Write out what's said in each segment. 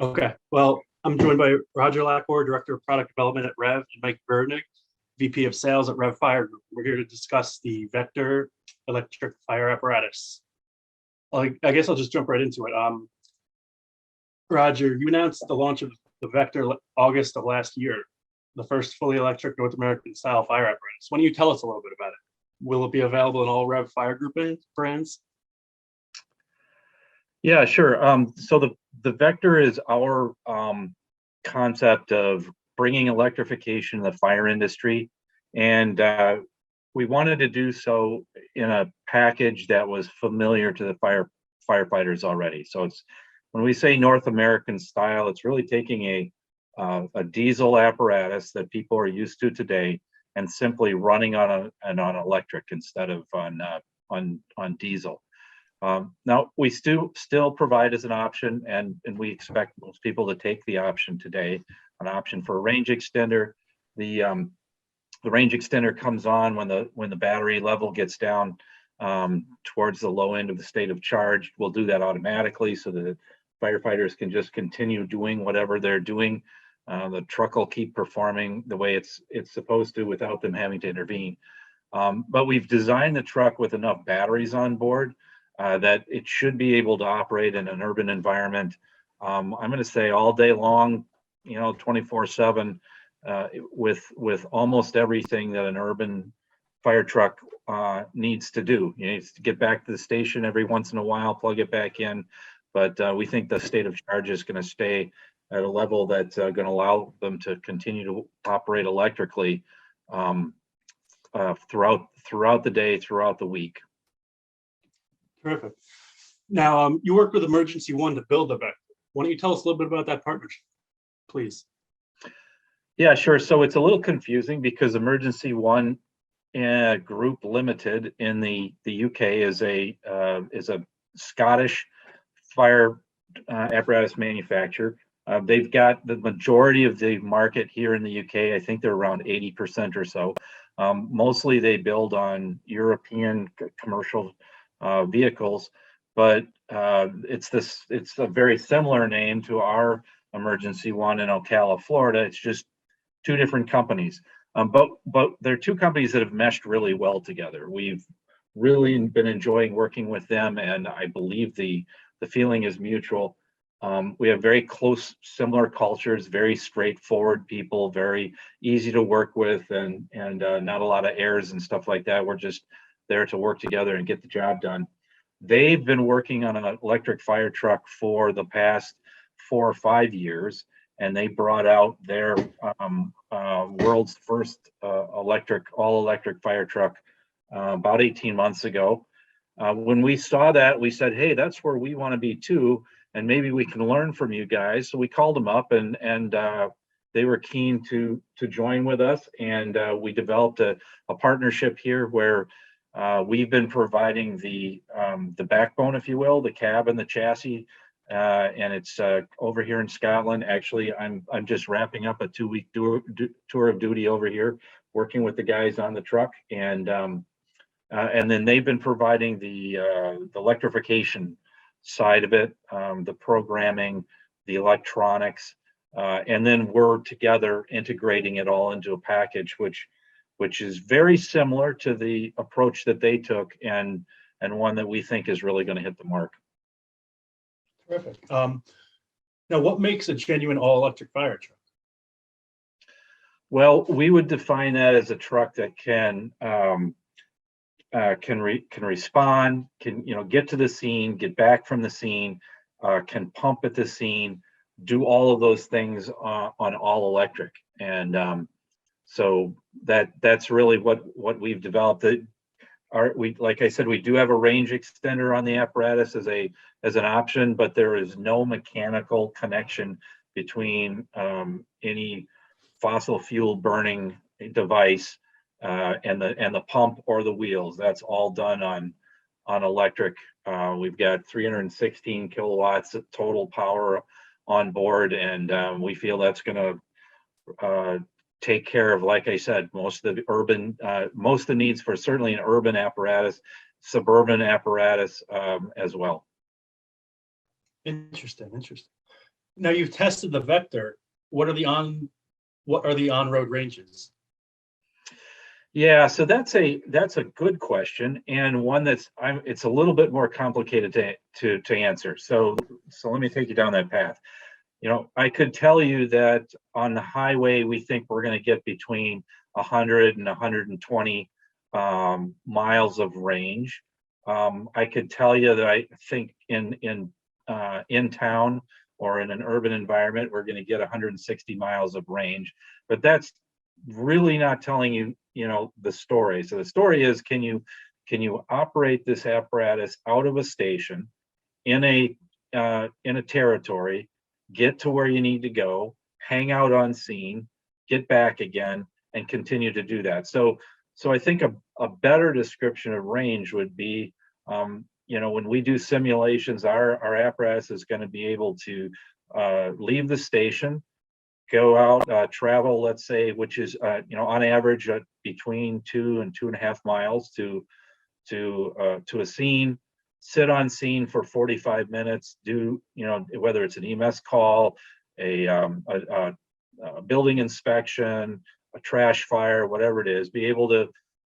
Okay. Well, I'm joined by Roger Lackor, Director of Product Development at Rev, and Mike Bernick, VP of Sales at Rev Fire Group. We're here to discuss the Vector electric fire apparatus. I guess I'll just jump right into it. Roger, you announced the launch of the Vector August of last year, the first fully electric North American style fire apparatus. Why don't you tell us a little bit about it? Will it be available in all Rev Fire Group brands? Yeah, sure. So the Vector is our concept of bringing electrification to the fire industry, and we wanted to do so in a package that was familiar to the firefighters already. So it's when we say North American style, it's really taking a diesel apparatus that people are used to today and simply running on electric instead of on diesel. Now we still provide as an option, and we expect most people to take the option today, an option for a range extender. The range extender comes on when the battery level gets down towards the low end of the state of charge. We'll do that automatically so that firefighters can just continue doing whatever they're doing. The truck will keep performing the way it's supposed to without them having to intervene. But we've designed the truck with enough batteries on board that it should be able to operate in an urban environment. I'm going to say all day long, 24/7, with almost everything that an urban fire truck needs to do. You need to get back to the station every once in a while, plug it back in. But we think the state of charge is going to stay at a level that's going to allow them to continue to operate electrically throughout the day, throughout the week. Terrific. Now, you worked with Emergency One to build the Vector. Why don't you tell us a little bit about that partnership, please? Yeah, sure. So it's a little confusing because Emergency One Group Limited in the UK is a Scottish fire apparatus manufacturer. They've got the majority of the market here in the UK. I think they're around 80% or so. Mostly they build on European commercial vehicles, but it's a very similar name to our Emergency One in Ocala, Florida. It's just two different companies, but they're two companies that have meshed really well together. We've really been enjoying working with them, and I believe the feeling is mutual. We have very close, similar cultures, very straightforward people, very easy to work with, and not a lot of airs and stuff like that. We're just there to work together and get the job done. They've been working on an electric fire truck for the past 4 or 5 years, and they brought out their world's first all-electric fire truck about 18 months ago. When we saw that, we said, hey, that's where we want to be too, and maybe we can learn from you guys. So we called them up, and they were keen to join with us, and we developed a partnership here where we've been providing the backbone, if you will, the cab and the chassis, and it's over here in Scotland. Actually, I'm just wrapping up a 2-week tour of duty over here, working with the guys on the truck, and then they've been providing the electrification side of it, the programming, the electronics, and then we're together integrating it all into a package, which is very similar to the approach that they took, and one that we think is really going to hit the mark. Terrific. Now, what makes a genuine all-electric fire truck? Well, we would define that as a truck that can respond, can get to the scene, get back from the scene, can pump at the scene, do all of those things on all electric, and so that's really what we've developed. Like I said, we do have a range extender on the apparatus as an option, but there is no mechanical connection between any fossil fuel burning device and the pump or the wheels. That's all done on electric. We've got 316 kilowatts of total power on board, and we feel that's going to take care of, like I said, most of the needs for certainly an urban apparatus, suburban apparatus as well. Interesting. Now you've tested the Vector. What are the on-road ranges? Yeah, so that's a good question, and one it's a little bit more complicated to answer. So let me take you down that path. I could tell you that on the highway we think we're going to get between 100 and 120 miles of range. I could tell you that I think in town or in an urban environment we're going to get 160 miles of range, but that's really not telling you the story. So the story is, can you operate this apparatus out of a station in a territory, get to where you need to go, hang out on scene, get back again, and continue to do that. So I think a better description of range would be, when we do simulations, our apparatus is going to be able to leave the station, go out, travel, let's say, which is on average between 2 and 2.5 miles to a scene, sit on scene for 45 minutes, do whether it's an EMS call, a building inspection, a trash fire, whatever it is, be able to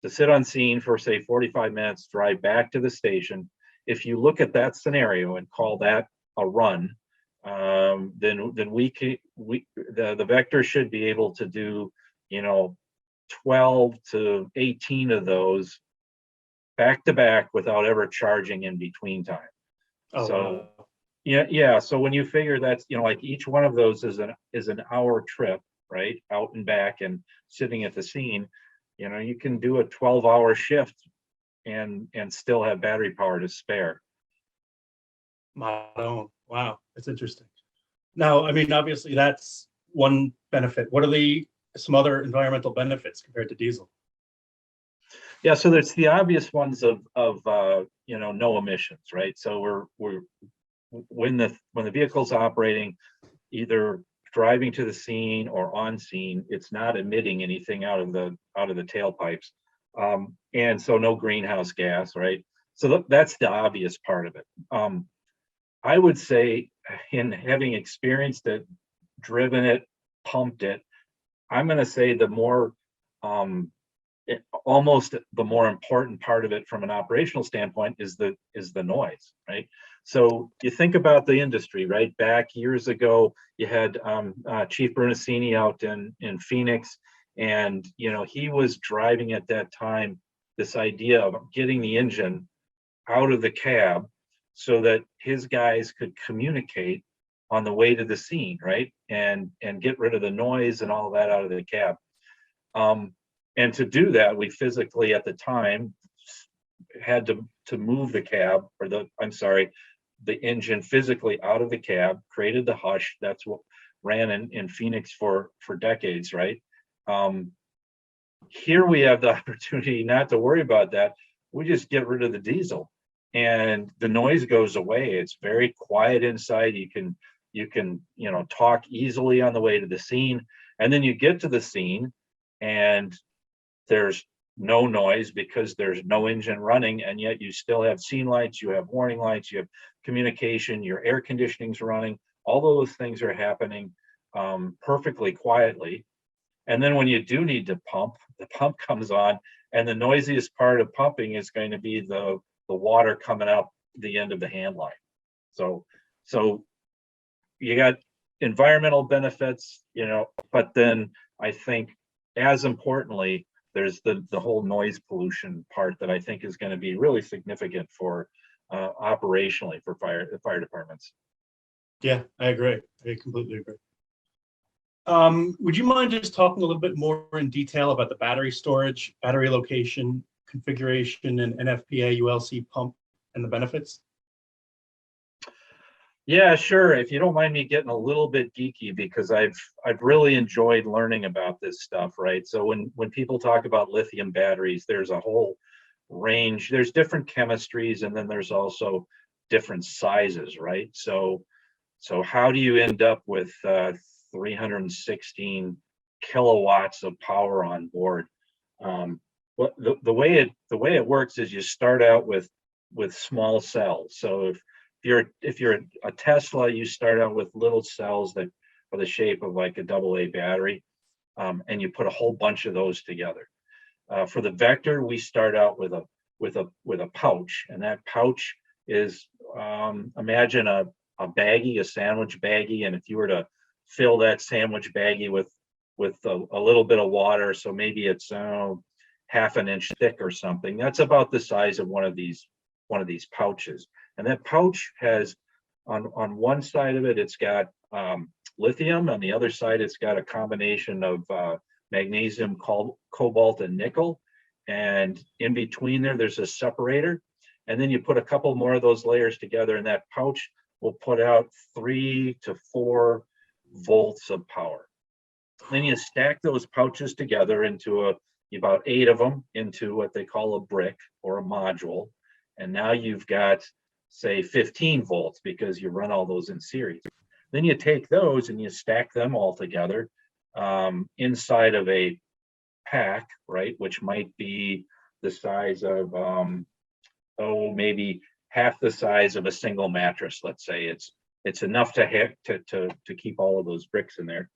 sit on scene for say 45 minutes, drive back to the station. If you look at that scenario and call that a run, then the Vector should be able to do 12 to 18 of those back to back without ever charging in between time. Oh, So wow. yeah. So when you figure that's like each one of those is an hour trip, right, out and back and sitting at the scene, you can do a 12-hour shift and still have battery power to spare. Wow, that's interesting. Now, I mean, obviously that's one benefit. What are some other environmental benefits compared to diesel? Yeah, so there's the obvious ones of no emissions, right? So we're when the vehicle's operating, either driving to the scene or on scene, it's not emitting anything out of the tailpipes, and so no greenhouse gas, right? So that's the obvious part of it. I would say, in having experienced it, driven it, pumped it, I'm going to say the more almost the more important part of it from an operational standpoint is the noise, right? So you think about the industry, right? Back years ago, you had Chief Bernasini out in Phoenix, and he was driving at that time this idea of getting the engine out of the cab so that his guys could communicate on the way to the scene, right? And get rid of the noise and all that out of the cab. And to do that, we physically at the time had to move the cab, or the engine physically out of the cab, created the hush. That's what ran in Phoenix for decades, right? Here we have the opportunity not to worry about that. We just get rid of the diesel and the noise goes away. It's very quiet inside. You can talk easily on the way to the scene, and then you get to the scene and there's no noise because there's no engine running, and yet you still have scene lights, you have warning lights, you have communication, your air conditioning's running. All those things are happening perfectly quietly. And then when you do need to pump, the pump comes on, and the noisiest part of pumping is going to be the water coming out the end of the hand line. So you got environmental benefits, but then I think as importantly, there's the whole noise pollution part that I think is going to be really significant for operationally for fire departments. Yeah, I agree. I completely agree. Would you mind just talking a little bit more in detail about the battery storage, battery location, configuration, and NFPA ULC pump and the benefits? Yeah, sure. If you don't mind me getting a little bit geeky, because I've really enjoyed learning about this stuff, right? So when people talk about lithium batteries, there's a whole range. There's different chemistries, and then there's also different sizes, right? So how do you end up with 316 kilowatts of power on board? The way it works is you start out with small cells. So if you're a Tesla, you start out with little cells that are the shape of like a AA battery, and you put a whole bunch of those together. For the Vector, we start out with a pouch, and that pouch is imagine a baggie, a sandwich baggie, and if you were to fill that sandwich baggie with a little bit of water, so maybe it's half an inch thick or something, that's about the size of one of these pouches. And that pouch has on one side of it, it's got lithium. On the other side, it's got a combination of magnesium, cobalt, and nickel. And in between there's a separator. And then you put a couple more of those layers together, and that pouch will put out 3 to 4 volts of power. Then you stack those pouches together into about 8 of them into what they call a brick or a module. And now you've got, say, 15 volts because you run all those in series. Then you take those and you stack them all together inside of a pack, right, which might be the size of, maybe half the size of a single mattress. Let's say it's enough to keep all of those bricks in there,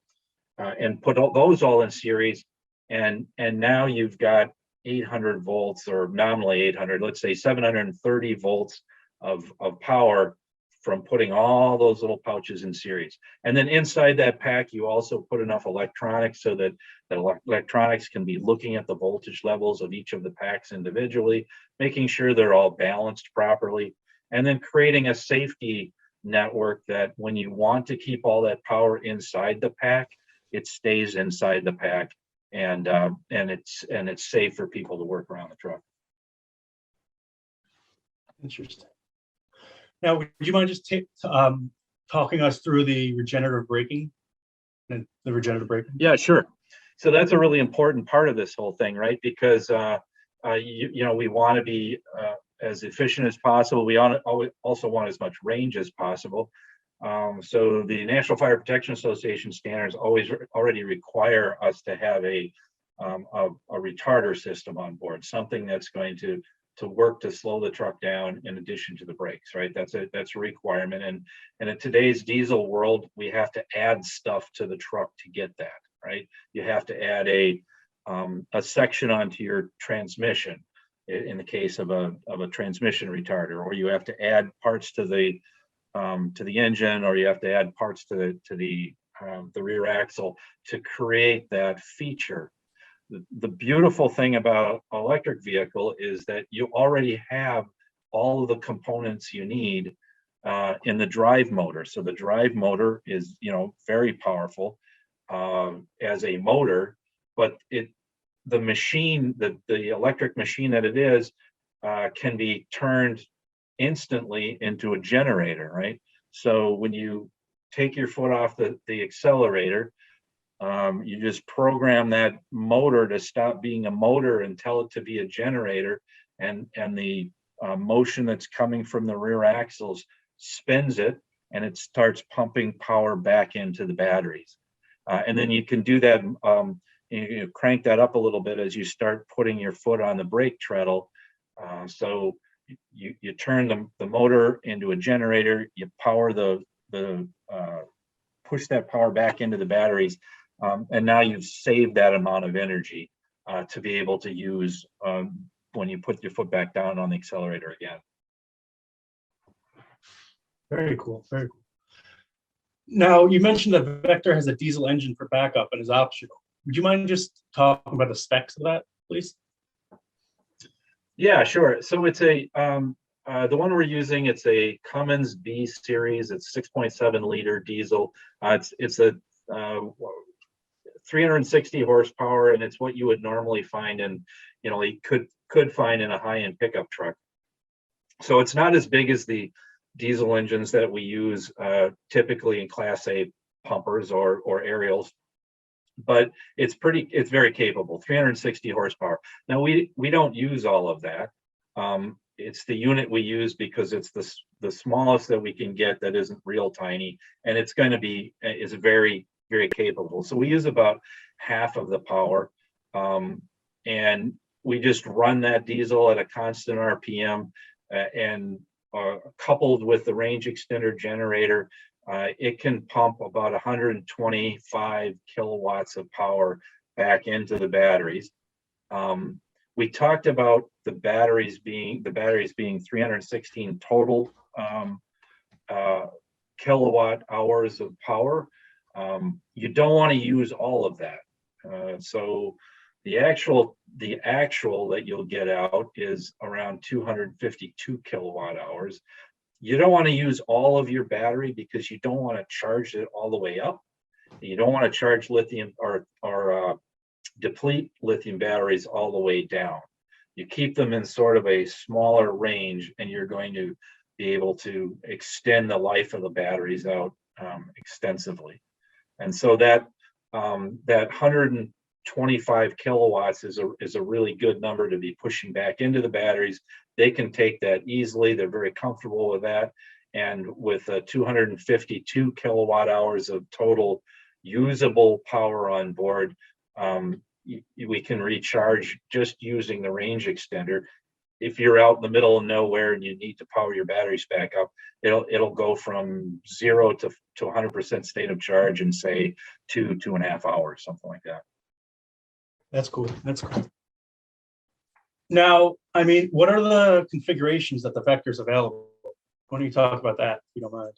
and put those all in series, and now you've got 800 volts, or nominally 800, let's say 730 volts of power from putting all those little pouches in series. And then inside that pack, you also put enough electronics so that the electronics can be looking at the voltage levels of each of the packs individually, making sure they're all balanced properly, and then creating a safety network that when you want to keep all that power inside the pack, it stays inside the pack, and it's safe for people to work around the truck. Interesting. Now, would you mind just talking us through the regenerative braking and the regenerative braking? Yeah, sure. So that's a really important part of this whole thing, right? Because we want to be as efficient as possible. We also want as much range as possible. So the National Fire Protection Association standards already require us to have a retarder system on board, something that's going to work to slow the truck down in addition to the brakes, right? That's a requirement. And in today's diesel world, we have to add stuff to the truck to get that, right? You have to add a section onto your transmission in the case of a transmission retarder, or you have to add parts to the engine, or you have to add parts to the rear axle to create that feature. The beautiful thing about an electric vehicle is that you already have all of the components you need in the drive motor. So the drive motor is, very powerful as a motor, but the machine, the electric machine that it is, can be turned instantly into a generator, right? So when you take your foot off the accelerator, you just program that motor to stop being a motor and tell it to be a generator, and the motion that's coming from the rear axles spins it, and it starts pumping power back into the batteries. And then you can do that, you crank that up a little bit as you start putting your foot on the brake treadle. So you turn the motor into a generator, you power push that power back into the batteries, and now you've saved that amount of energy to be able to use when you put your foot back down on the accelerator again. Very cool, very cool. Now, you mentioned the Vector has a diesel engine for backup and is optional. Would you mind just talking about the specs of that, please? Yeah, sure. So it's the one we're using, it's a Cummins B series. It's 6.7 liter diesel. It's a 360 horsepower, and it's what you would normally find in, you could find in a high-end pickup truck. So it's not as big as the diesel engines that we use typically in Class A pumpers or aerials, but it's very capable. 360 horsepower. Now we don't use all of that. It's the unit we use because it's the smallest that we can get that isn't real tiny, and it's going to be is very, very capable. So we use about half of the power, and we just run that diesel at a constant RPM, and coupled with the range extender generator, it can pump about 125 kilowatts of power back into the batteries. We talked about the batteries being 316 total kilowatt hours of power. You don't want to use all of that. So the actual that you'll get out is around 252 kilowatt hours. You don't want to use all of your battery because you don't want to charge it all the way up. You don't want to charge lithium or deplete lithium batteries all the way down. You keep them in sort of a smaller range, and you're going to be able to extend the life of the batteries out extensively. And so that 125 kilowatts is a really good number to be pushing back into the batteries. They can take that easily. They're very comfortable with that. And with 252 kilowatt hours of total usable power on board, we can recharge just using the range extender. If you're out in the middle of nowhere and you need to power your batteries back up, it'll go from 0 to 100% state of charge in say 2.5 hours, something like that. That's cool. That's cool. Now, I mean, what are the configurations that the Vector's available? Why don't you talk about that, if you don't mind?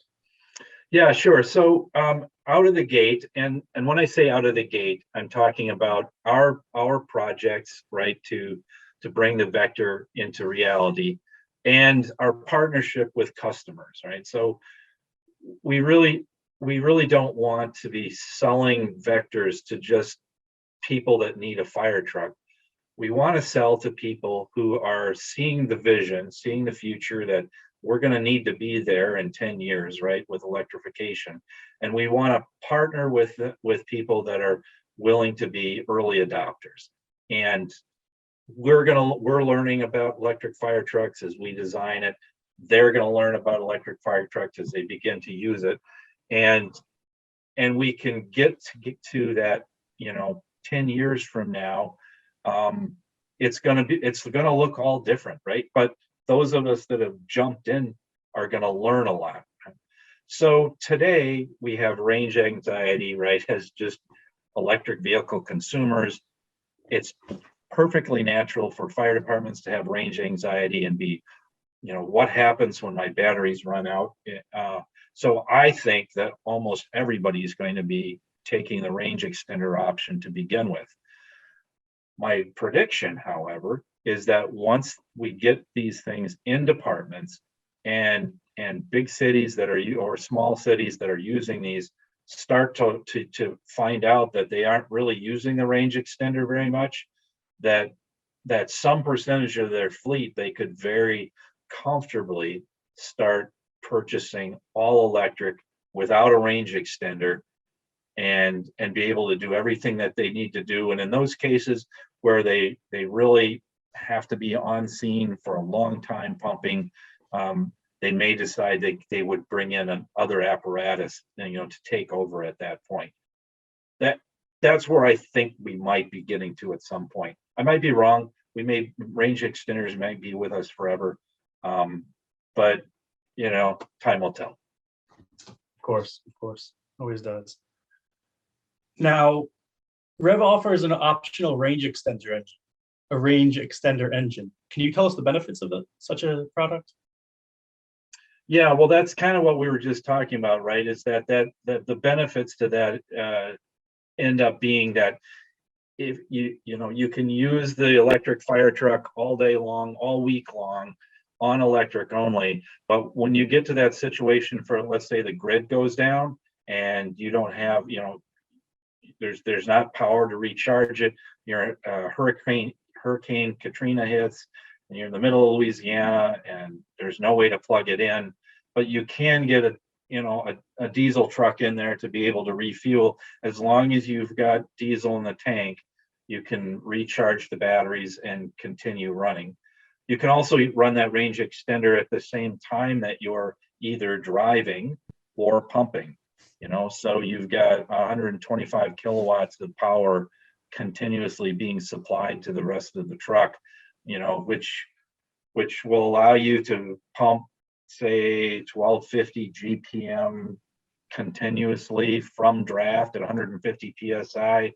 Yeah, sure. So out of the gate, and when I say out of the gate, I'm talking about our projects, right, to bring the Vector into reality, and our partnership with customers, right? So we really don't want to be selling Vectors to just people that need a fire truck. We want to sell to people who are seeing the vision, seeing the future, that we're going to need to be there in 10 years, right, with electrification. And we want to partner with people that are willing to be early adopters. And we're learning about electric fire trucks as we design it. They're going to learn about electric fire trucks as they begin to use it. And we can get to that, 10 years from now, it's going to look all different, right? But those of us that have jumped in are going to learn a lot. So today we have range anxiety, right, as just electric vehicle consumers. It's perfectly natural for fire departments to have range anxiety and be, what happens when my batteries run out? So I think that almost everybody is going to be taking the range extender option to begin with. My prediction, however, is that once we get these things in departments and big cities or small cities that are using these start to find out that they aren't really using the range extender very much, that some percentage of their fleet, they could very comfortably start purchasing all electric without a range extender and be able to do everything that they need to do. And in those cases where they really have to be on scene for a long time pumping, they may decide they would bring in other apparatus, to take over at that point. That's where I think we might be getting to at some point. I might be wrong. Range extenders might be with us forever. But time will tell. Of course, always does. Now, Rev offers an optional range extender engine. Can you tell us the benefits of such a product? Yeah, well, that's kind of what we were just talking about, right? Is that the benefits to that end up being that if you can use the electric fire truck all day long, all week long, on electric only. But when you get to that situation for, let's say, the grid goes down and you don't have, there's not power to recharge it. You're Hurricane Katrina hits, and you're in the middle of Louisiana, and there's no way to plug it in. But you can get a diesel truck in there to be able to refuel. As long as you've got diesel in the tank, you can recharge the batteries and continue running. You can also run that range extender at the same time that you're either driving or pumping. So you've got 125 kilowatts of power continuously being supplied to the rest of the truck, which will allow you to pump say 1250 GPM continuously from draft at 150 PSI.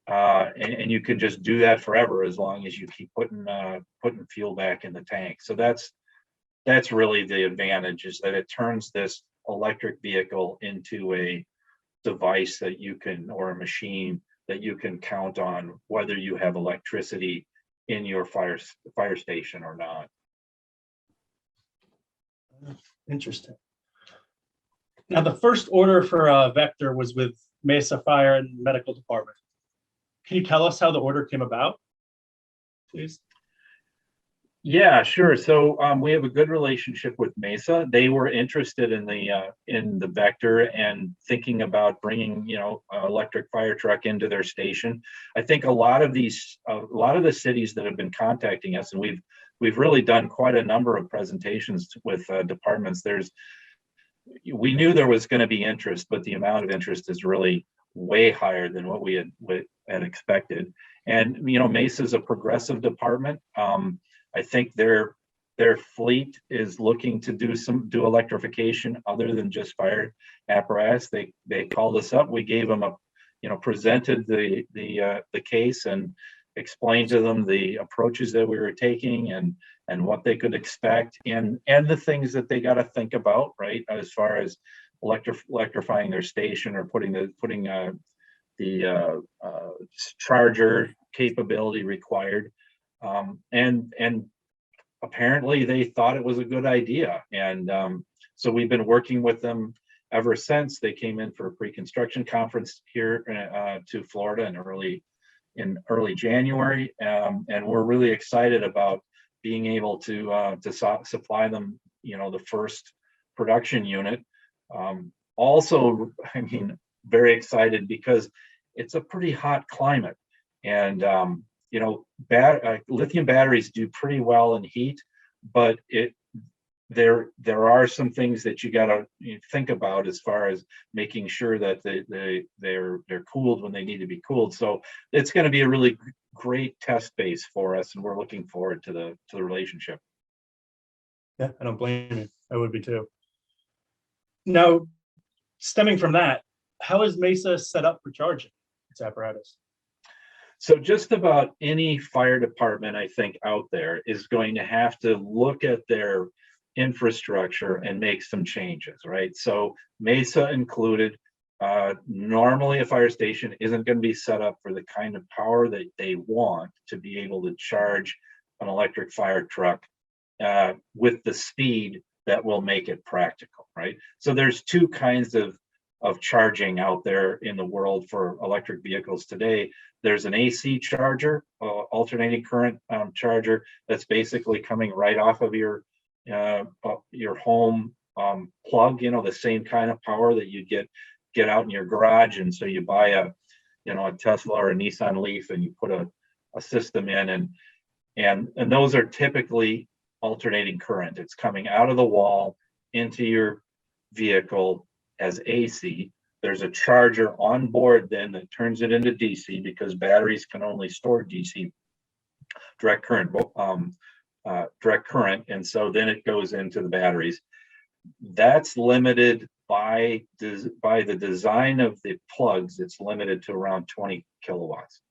And you can just do that forever as long as you keep putting fuel back in the tank. So that's really the advantage, is that it turns this electric vehicle into a device that you can, or a machine that you can count on, whether you have electricity in your fire station or not. Interesting. Now, the first order for a Vector was with Mesa Fire and Medical Department. Can you tell us how the order came about, please? Yeah, sure. So we have a good relationship with Mesa. They were interested in the Vector and thinking about bringing, an electric fire truck into their station. I think a lot of the cities that have been contacting us, and we've really done quite a number of presentations with departments. We knew there was going to be interest, but the amount of interest is really way higher than what we had expected. And Mesa is a progressive department. I think their fleet is looking to do electrification other than just fire apparatus. They called us up. We gave them presented the case and explained to them the approaches that we were taking and what they could expect and the things that they got to think about, right, as far as electrifying their station or putting the charger capability required. And apparently they thought it was a good idea. And so we've been working with them ever since. They came in for a pre-construction conference here to Florida in early January. And we're really excited about being able to supply them, the first production unit. Also, very excited because it's a pretty hot climate. And lithium batteries do pretty well in heat, but there are some things that you got to think about as far as making sure that they're cooled when they need to be cooled. So it's going to be a really great test base for us, and we're looking forward to the relationship. Yeah, I don't blame you. I would be too. Now, stemming from that, how is Mesa set up for charging its apparatus? So just about any fire department, I think, out there is going to have to look at their infrastructure and make some changes, right? So Mesa included. Normally a fire station isn't going to be set up for the kind of power that they want to be able to charge an electric fire truck with the speed that will make it practical, right? So there's two kinds of charging out there in the world for electric vehicles today. There's an AC charger, alternating current charger, that's basically coming right off of your home plug, the same kind of power that you get out in your garage. And so you buy a Tesla or a Nissan Leaf and you put a system in, and those are typically alternating current. It's coming out of the wall into your vehicle as AC. There's a charger on board then that turns it into DC, because batteries can only store DC direct current, and so then it goes into the batteries. That's limited by the design of the plugs. It's limited to around 20 kilowatts.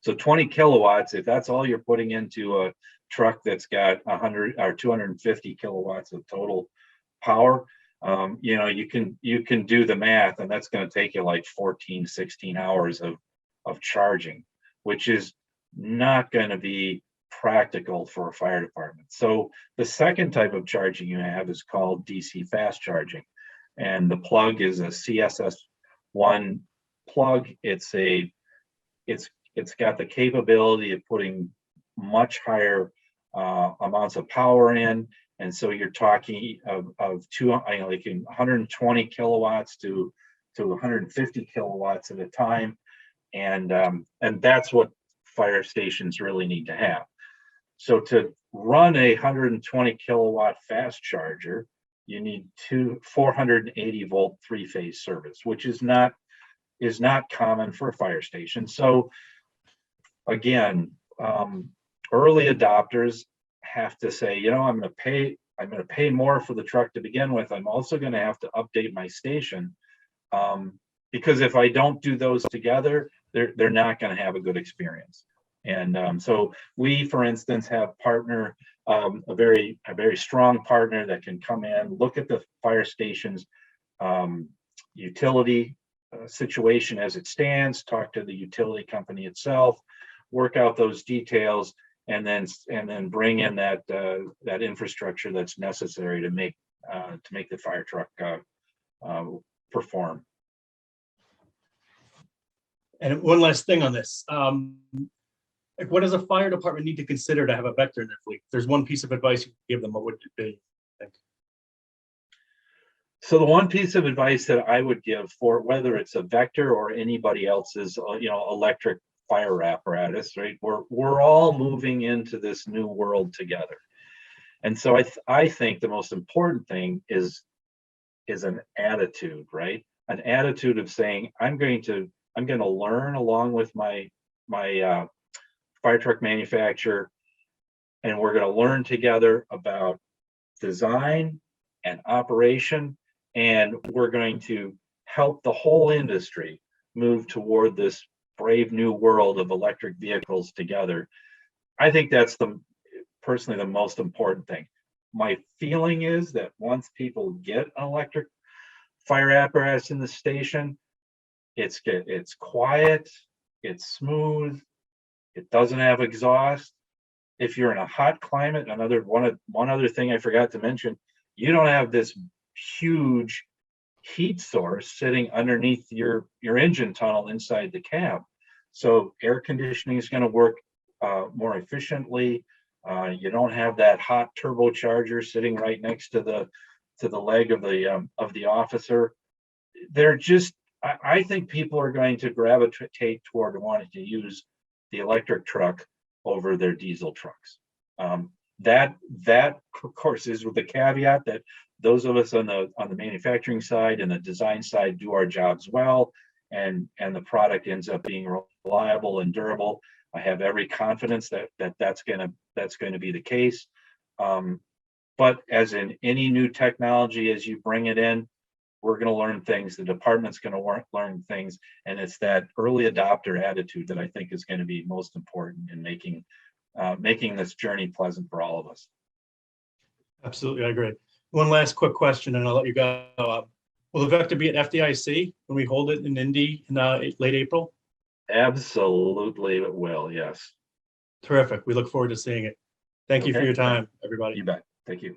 So 20 kilowatts, if that's all you're putting into a truck that's got 100 or 250 kilowatts of total power, you can do the math, and that's going to take you like 16 hours of charging, which is not going to be practical for a fire department. So the second type of charging you have is called DC fast charging, and the plug is a CSS1 plug. It's got the capability of putting much higher amounts of power in. And so you're talking of 120 kilowatts to 150 kilowatts at a time, and that's what fire stations really need to have. So to run a 120 kilowatt fast charger, you need 480 volt 3-phase service, which is not common for a fire station. So again, early adopters have to say, I'm going to pay I'm going to pay more for the truck to begin with. I'm also going to have to update my station, because if I don't do those together, they're not going to have a good experience. And so we, for instance, have a very strong partner that can come in, look at the fire station's utility situation as it stands, talk to the utility company itself, work out those details, and then bring in that infrastructure that's necessary to make the fire truck perform. And one last thing on this. Like, what does a fire department need to consider to have a Vector in their fleet? If there's one piece of advice you could give them, what would it be? I think. So the one piece of advice that I would give for whether it's a Vector or anybody else's, electric fire apparatus, right? We're all moving into this new world together. And so I think the most important thing is an attitude, right? An attitude of saying, I'm going to learn along with my fire truck manufacturer, and we're going to learn together about design and operation, and we're going to help the whole industry move toward this brave new world of electric vehicles together. I think that's personally the most important thing. My feeling is that once people get an electric fire apparatus in the station, it's quiet, it's smooth, it doesn't have exhaust. If you're in a hot climate, one other thing I forgot to mention, you don't have this huge heat source sitting underneath your engine tunnel inside the cab. So air conditioning is going to work more efficiently. You don't have that hot turbocharger sitting right next to the leg of the officer. I think people are going to gravitate toward wanting to use the electric truck over their diesel trucks. That of course is with the caveat that those of us on the manufacturing side and the design side do our jobs well, and the product ends up being reliable and durable. I have every confidence that's going to be the case. But as in any new technology, as you bring it in, we're going to learn things. The department's going to learn things, and it's that early adopter attitude that I think is going to be most important in making this journey pleasant for all of us. Absolutely, I agree. One last quick question, and I'll let you go. Will the Vector be at FDIC when we hold it in Indy in late April? Absolutely, it will. Yes. Terrific. We look forward to seeing it. Thank you for Okay. your time, everybody. You bet. Thank you.